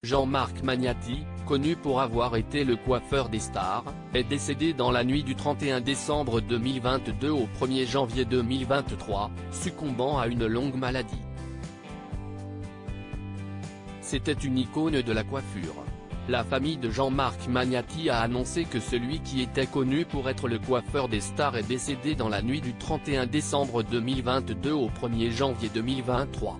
Jean-Marc Magnati, connu pour avoir été le coiffeur des stars, est décédé dans la nuit du 31 décembre 2022 au 1er janvier 2023, succombant à une longue maladie. C'était une icône de la coiffure. La famille de Jean-Marc Magnati a annoncé que celui qui était connu pour être le coiffeur des stars est décédé dans la nuit du 31 décembre 2022 au 1er janvier 2023.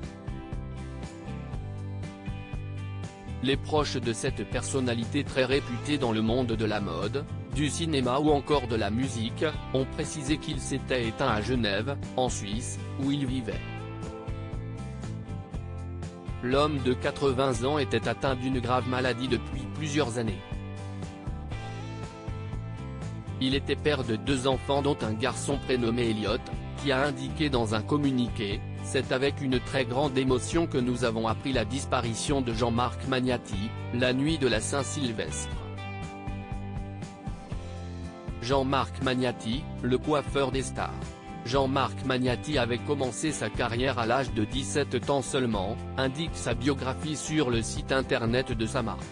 Les proches de cette personnalité très réputée dans le monde de la mode, du cinéma ou encore de la musique, ont précisé qu'il s'était éteint à Genève, en Suisse, où il vivait. L'homme de 80 ans était atteint d'une grave maladie depuis plusieurs années. Il était père de 2 enfants dont un garçon prénommé Elliot, qui a indiqué dans un communiqué: « C'est avec une très grande émotion que nous avons appris la disparition de Jean-Marc Magnati, la nuit de la Saint-Sylvestre. » Jean-Marc Magnati, le coiffeur des stars. Jean-Marc Magnati avait commencé sa carrière à l'âge de 17 ans seulement, indique sa biographie sur le site internet de sa marque.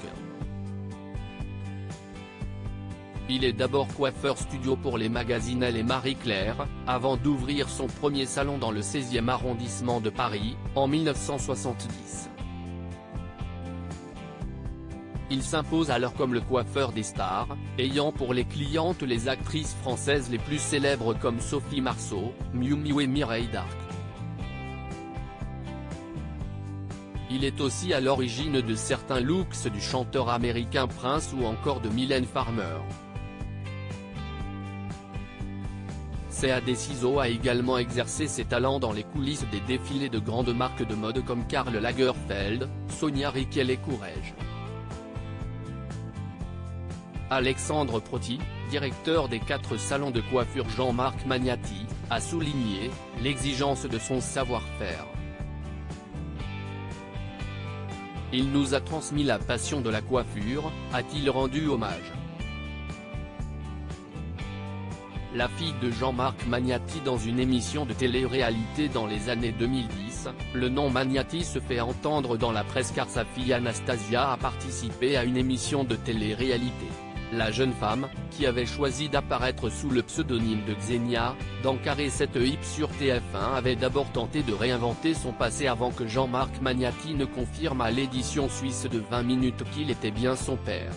Il est d'abord coiffeur studio pour les magazines Elle et Marie Claire, avant d'ouvrir son premier salon dans le 16e arrondissement de Paris, en 1970. Il s'impose alors comme le coiffeur des stars, ayant pour les clientes les actrices françaises les plus célèbres comme Sophie Marceau, Miu Miu et Mireille d'Arc. Il est aussi à l'origine de certains looks du chanteur américain Prince ou encore de Mylène Farmer. CAD a également exercé ses talents dans les coulisses des défilés de grandes marques de mode comme Karl Lagerfeld, Sonia Rykiel et Courrèges. Alexandre Proty, directeur des 4 salons de coiffure Jean-Marc Magnati, a souligné l'exigence de son savoir-faire. Il nous a transmis la passion de la coiffure, a-t-il rendu hommage. La fille de Jean-Marc Magnati dans une émission de télé-réalité dans les années 2010, le nom Magnati se fait entendre dans la presse car sa fille Anastasia a participé à une émission de télé-réalité. La jeune femme, qui avait choisi d'apparaître sous le pseudonyme de Xenia, dans Carré 7 Hip sur TF1 avait d'abord tenté de réinventer son passé avant que Jean-Marc Magnati ne confirme à l'édition suisse de 20 minutes qu'il était bien son père.